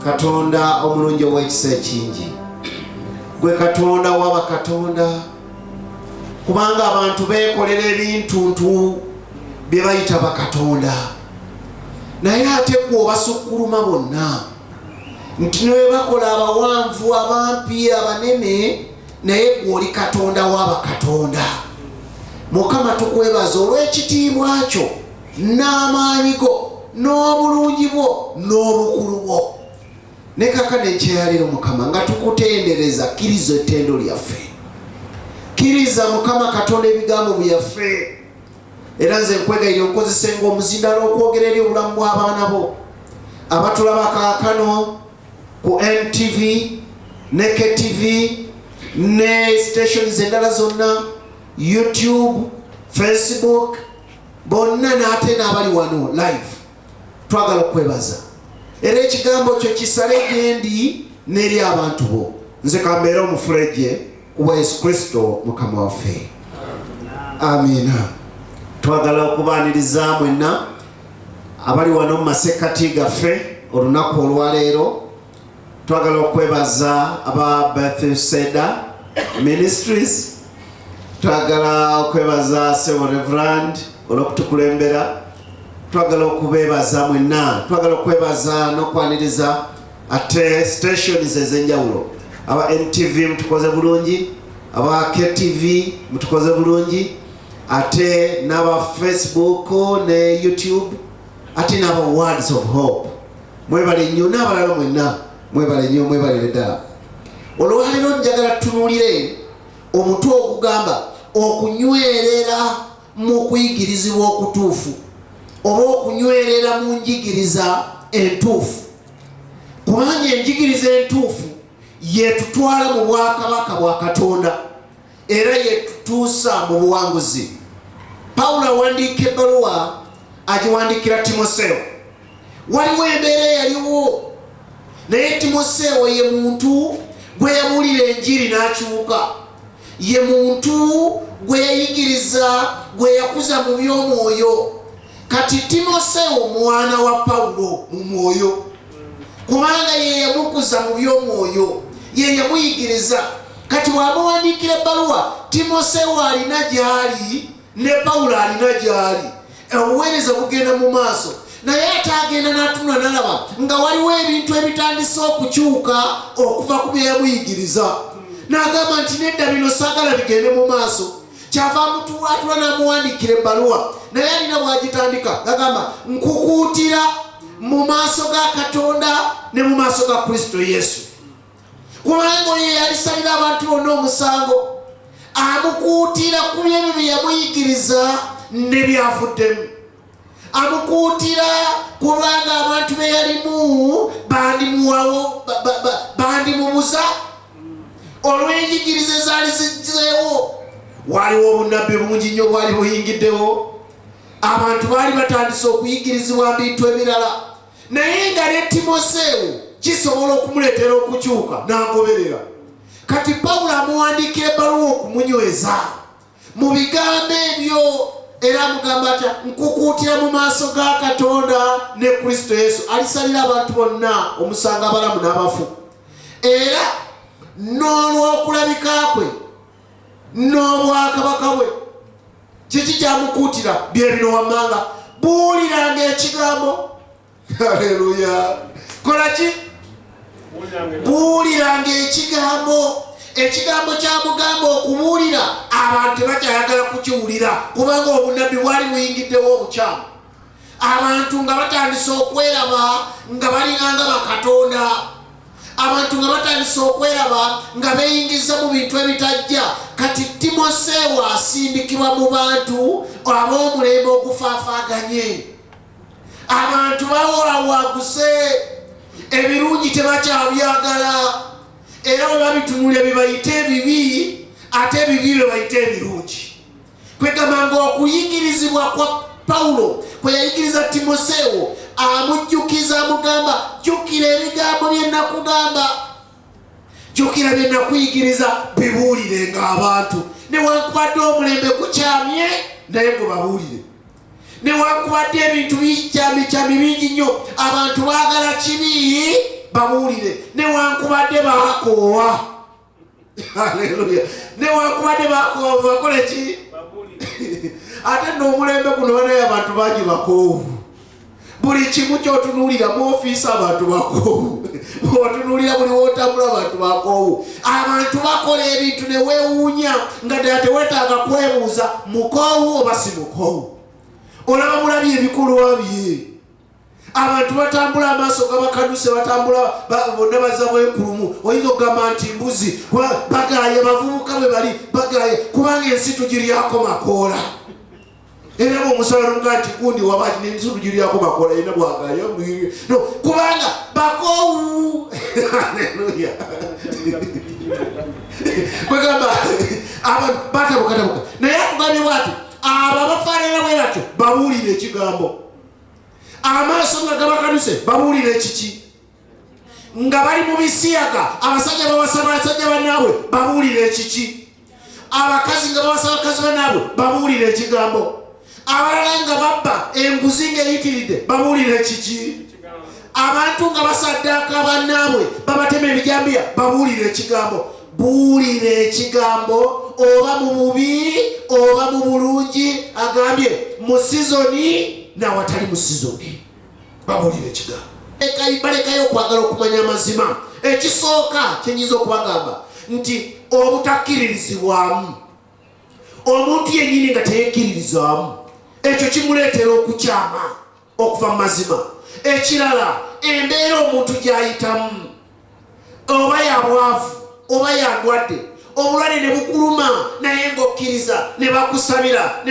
Katonda omulungi ow'ekisa ekingi. Gwe Katonda waba Katonda. Kubanga abantu beekolera ebintuntu bye bayita bakatonda. Naye ate gwe obasukkuluma bonna. Nti ne bakola abawanvu abampi abanene naye gwe oli Katonda waba Katonda. Mukama tukwebaza olw'ekitiibwa kyo n'amaanyi go n'obulungi bwo n'obukulu bwo. Ne kakano ekyeyaliro Mukama nga tukutendereza, kkiriza ettendo lyaffe. Kkiriza Mukama Katonda ebigambo byaffe. Era nze nkwegayirira okozese ng'omuzindalo okwogera eri obulamu bw'abaana bo abatulaba kaakano ku NTV, ne KTV, ne stations endala zonna, YouTube, Facebook, bonna n'ate n'abali wano live. Twagala okwebaza. Era ekigambo kyo kisale gendi n'eri abantu bo. Nze kambeera omufulejje kuba Yesu Kristo Mukama waffe. Amina. Twagala okubaaniriza mwenna abali wano mu masekati gaffe olunaku olwaleero. Twagala okwebaza aba Bethesda Ministries. Twagala okwebaza Sebo Rev. Olw'okutukulembera. Twagala okubeebaza mwenna. Twagala okwebaza n'okwaniriza ate stations ez'enjawulo. Aba NTV mutukoze bulungi, aba KTV mutukoze bulungi, ate n'aba Facebook ne YouTube, ate n'aba Words of Hope. Mwebale nnyo n'abalala mwenna. Mwebale nnyo, mwebalire ddala. Olwaleero njagala tutunuulire omutwe ogugamba okunywerera mu kuyigirizibwa okutuufu oba okunywerera mu njigiriza entuufu. Kubanga enjigiriza entuufu yetutwala mu bwakabaka bwa Katonda era yetutuusa mu buwanguzi. Pawulo awandiika ebbaluwa agiwandiikira Timoseewo. Waliwo embeera yaliwo naye Timoseewo ye muntu gwe yabuulira enjiri n'akyuka. Ye muntu gwe yayigiriza, gwe yakuza mu by'omwoyo. Kati Timoseewo mwana wa Pawulo mu mwoyo. Kubanga ye yamukuza mu by'omwoyo, ye yamuyigiriza. Kati wamuwandiikira ebbaluwa, Timoseewo alina gy'ali ne Pawulo alina gy'ali. Obuweereza bugenda mu maaso. Naye ate agenda n'atunula n'alaba nga waliwo ebintu ebitandise okukyuka okuva ku bye yamuyigiriza. N'agamba nti nedda bino saagala bigende mu maaso. Kyava atula n'amuwandiikira ebbaluwa. Naye alina bw'agitandika agamba nkukuutira mu maaso ga Katonda ne mu maaso ga Kristo Yesu. Kubanga ye yalisalira abantu bonna omusango. Amukuutira ku byebyo bye yamuyigiriza ne byavuddemu. Amukuutira kubanga abantu be yalimu bandimuwawo bandimubuza olw'enjigiriza ezaali zizzeewo. Waliwo obunnabbi bungi nnyo bwali buyingiddewo. Abantu baali batandise okuyigirizibwa bintu ebirala. Naye nga ne Timoseewo kisobola okumuleetera okukyuka n'agoberera. Kati Pawulo amuwandiikira ebbaluwa okumunyweza mu bigambo ebyo. Era amugamba atya nkukuutira mu maaso ga Katonda ne Kristo Yesu alisalira abantu bonna omusango abalamu n'abafu. Era n'olw'okulabika kwe n'obwakabaka bwe kiki kyamukuutira bye bino wammanga buuliranga ekigambo. Haleluya. Kola ki? Buuliranga ekigambo. Ekigambo kyamugamba okubuulira abantu tebakyayagala kukiwulira kubanga obunnabbi bwali buyingiddewo obukyamu. Abantu nga batandise okweraba nga balinganga bakatonda. Abantu nga batandise okweraba nga beeyingiza mu bintu ebitajja. Kati Timoseewo asindikibwa mu bantu ab'omulembe ogufaafaaganye. Abantu bawawaguse, ebirungi tebakyabyagala. Era bwe babitunulira bibayita ebibi ate ebibi bye bayita ebirungi. Kwegamba ng'okuyigirizibwa kwa Pawulo kwe yayigiriza Timoseewo amujjukiza amugamba jjukira ebigambo bye nakugamba. Jjukira bye nakuyigiriza bibuulirenga abantu. Newankubadde omulembe gukyamye naye gwe babuulire. Newankubadde ebintu bikyami bingi nnyo abantu baagala kibi babuulire newankubadde bakoowa. Haleluya. Newankubadde bakoowa bakole ki? Ate n'omulembe guno banaye abantu bangi bakoowu. Buli kimu kyotunuulira mu ofiisi abantu bakoowu. Bw'otunuulira buli w'otambula abantu bakoowu. Abantu bakola ebintu ne weewuunya nga ddala teweetaaga kwebuuza mukoowu oba si mukoowu. Olaba mulabye ebikolwa bye. Abantu batambula amaaso gabakanuse, batambula bonna bazza bwekulumu. Oyinza okugamba nti mbuzi bagaye, bavubuka bwe bali bagaye kubanga ensi tugiryako makoola. Era omusala nga nti gundi wabaki n'ensi tugiryako makoola yena bwagaye no kubanga bakoowu. Haleluya. Kwegamba abantu batabuka naye atugambye bwati abo abafaanana bwe batyo babuulire ekigambo. Amaaso nga gabakanuse babuulire ekiki? Nga bali mu bisiyaga abasajja bawasaba abasajja bannaabwe babuulire ekiki? Abakazi nga bawasaba abakazi bannaabwe babuulire ekigambo. Abalala nga babba enguzi ng'eyitiridde babuulire ekiki? Abantu nga basaddaaka bannaabwe babatema ebijambiya babuulire ekigambo. Buulire ekigambo oba mu bubi oba mu bulungi. Agambye mu sizoni n'awatali mu sizoni babuulire ekigambo. Balekayo okwagala okumanya amazima. Ekisooka kyenyinza okubagamba nti obutakkiririzibwamu. Omuntu yennyini nga teyekkiririzaamu ekyo kimuleetera okukyama okuva mu mazima. Ekirala embeera omuntu gy'ayitamu oba ya bwavu oba yandwadde, obulwadde ne bukuluma naye ng'okkiriza ne bakusabira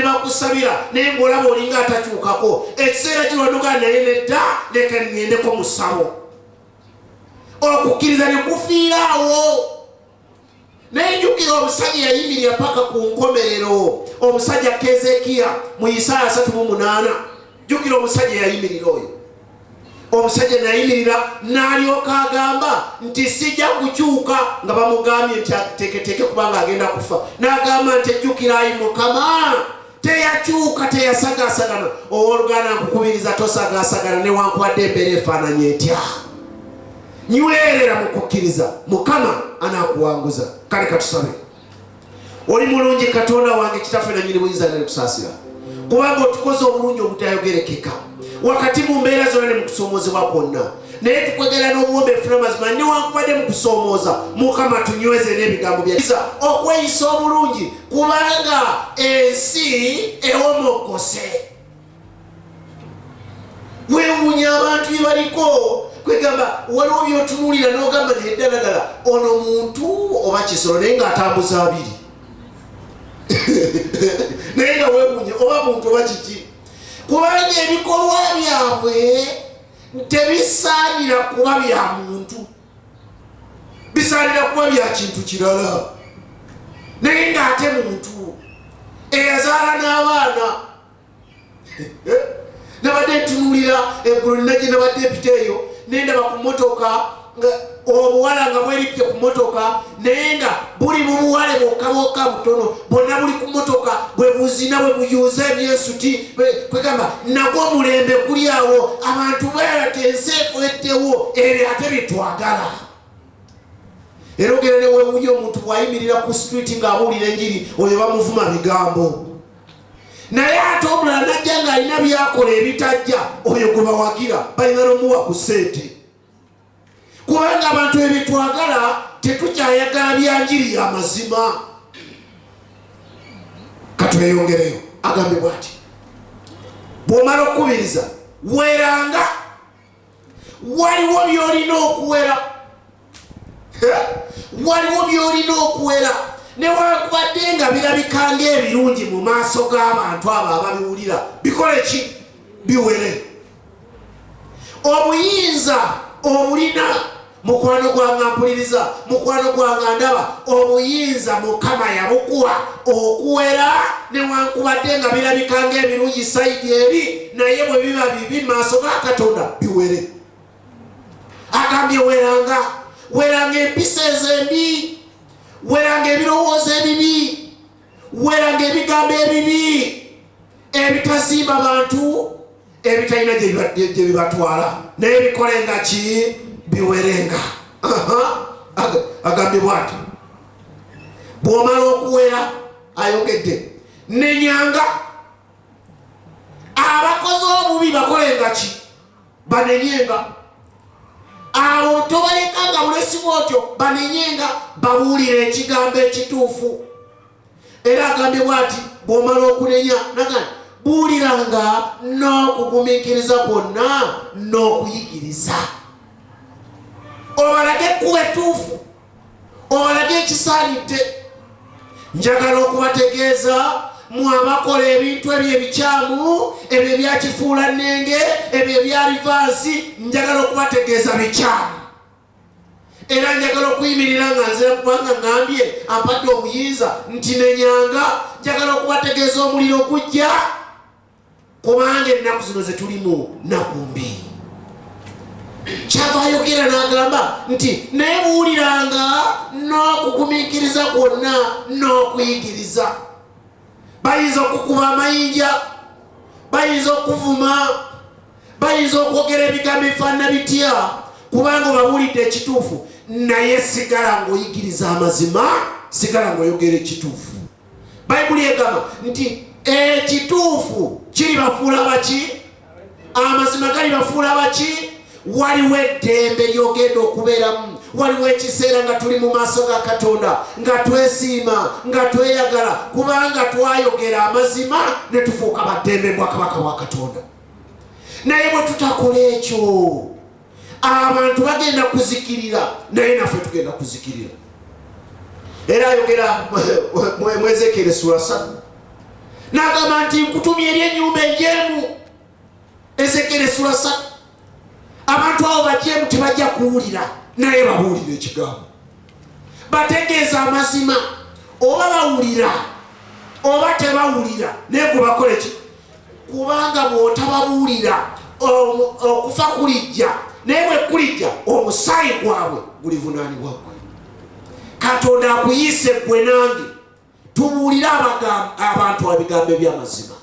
naye ng'olaba olinga atakyukako. Ekiseera kiwanuka naye nedda leka ŋŋendeko mu ssabo. Okukkiriza ne kufiiraawo. Naye jjukira omusajja yayimirira paka ku nkomerero. Omusajja Keezeekiya mu Isaaya 38. Jjukira omusajja yayimirira oyo. Omusajja nayimirira n'alyoka agamba nti sijja kukyuka, nga bamugambye nti ateeketeeke kubanga agenda kufa. N'agamba nti ejjukira ayi Mukama, teyakyuka teyasagaasagana. Owooluganda nkukubiriza tosagaasagana newankubadde embeera efaananye etya. Nywerera mu kukkiriza, Mukama anaakuwanguza. Kale katusabe. Oli mulungi Katonda wange, kitaffe nannyini buyinza n'ekusaasira, kubanga otukoze obulungi obutayogerekeka wakati mu mbeera zonna ne mu kusoomozebwa kwonna. Naye tukwegera n'obuwombe funa amazima newankubadde mu kusoomooza, Mukama tunyweze n'ebigambo bya okweyisa obulungi, kubanga ensi ewomokose. Weewuunya abantu bye baliko. Kwegamba waliwo by'otunuulira n'ogamba naye ddala ono muntu oba kisolo naye ng'atambuza abiri. Naye nga weewuunya oba muntu oba kiki. Kubanga ebikolwa byabwe tebisaanira kuba bya muntu, bisaanira kuba bya kintu kirala. Naye ng'ate muntu eyazaala n'abaana. Nabadde ntunuulira eggulu linagye nabadde epiteeyo nendaba ku mmotoka nga obuwala nga bweripye ku mmotoka naye nga buli mu buwale bwokka butono bwonna buli ku mmotoka bwe buzina bwe buyuuza ebyensuti. Kwegamba nagwo omulembe kuli awo abantu beerate ensi ekwettewo ebyo ate bitwagala. Era ogenda ne weewuunya omuntu bw'ayimirira ku street ng'abuulira enjiri oyo bamuvuma bigambo. Naye ate omulala najja ng'alina byakola ebitajja, oyo gwe bawagira balina n'omuwa ku ssente. Kubanga abantu ebitwagala tetukyayagala bya njiri ya mazima. Katweyongereyo. Agambye bw'ati, bw'omala okukubiriza weeranga. Waliwo by'olina okuwera. Waliwo by'olina okuwera newankubadde nga birabika ng'ebirungi mu maaso g'abantu abo ababiwulira. Bikole ki? Biwere. Obuyinza obulina mukwano gwange mpuliriza, mukwano gwange ndaba, obuyinza Mukama yabukuwa okuwera newankubadde nga birabika ng'ebirungi sayidi eri, naye bwe biba bibi maaso ga Katonda biwere. Agambye weranga. Weranga empisa ez'embi, weranga ebirowoozo ebibi, weranga ebigambo ebibi ebitazimba bantu, ebitalina gye bibatwala, naye bikolenga ki? biwerenga. Agambye bw'ati bw'omala okuwera ayogedde nenyanga abakozi obubi bakolenga ki banenyenga abo tobalekanga bulesi bwotyo banenyenga babuulira ekigambo ekituufu. Era agambye bw'ati bw'omala okunenya nagani buuliranga n'okugumiikiriza kwonna n'okuyigiriza. Obalage ekkuba ettuufu, obalage ekisaanidde. Njagala okubategeeza mu abakola ebintu ebyo ebikyamu, ebyo ebyakifuula nnenge, ebyo ebya rivansi, njagala okubategeeza bikyamu. Era njagala okuyimirira nga nzira kubanga ngambye ampadde obuyinza nti nenyanga, njagala okubategeeza omuliro gujja, kubanga ennaku zino ze tulimu nnaku mbi. Kyava ayogera n'agamba nti naye buuliranga n'okugumiikiriza kwonna n'okuyigiriza. Bayinza okukuba amayinja, bayinza okuvuma, bayinza okwogera ebigambo ebifaanana bitya, kubanga obabuulidde ekituufu, naye sigala ng'oyigiriza amazima, sigala ng'oyogera ekituufu. Bayibuli egamba nti ekituufu kiribafuula baki? Amazima galibafuula baki? Waliwo eddembe lyogenda okubeeramu, waliwo ekiseera nga tuli mu maaso ga Katonda, nga twesiima, nga tweyagala, kubanga twayogera amazima ne tufuuka baddembe bwakabaka bwa Katonda. Naye bwe tutakola ekyo, abantu bagenda kuzikirira, naye naffe tugenda kuzikirira. Era ayogera mu Ezekiel sura 3 n'agamba nti nkutumye eri ennyumba enjeemu. Ezekiel sura 3 abantu abo bajeemu tebajja kuwulira, naye babuulira ekigambo, bategeeza amazima. Oba bawulira oba tebawulira, naye gwe bakola ki? Kubanga bw'otababuulira okufa kulijja, naye bwe kulijja omusaayi gwabwe gulivunaanibwa ggwe. Katonda akuyise ggwe nange tubuulire abantu ebigambo eby'amazima.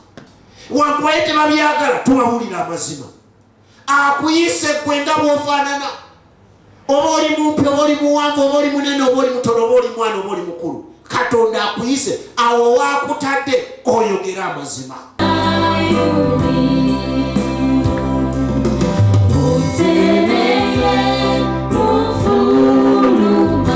Wankwaye tebabyagala, tubabuulira amazima. Akuyise ggwe nga bw'ofaanana, oba oli mumpi, oba oli muwanvu, oba oli munene, oba oli mutono, oba oli mwana, oba oli mukulu. Katonda akuyise, awo waakutadde oyogera amazima.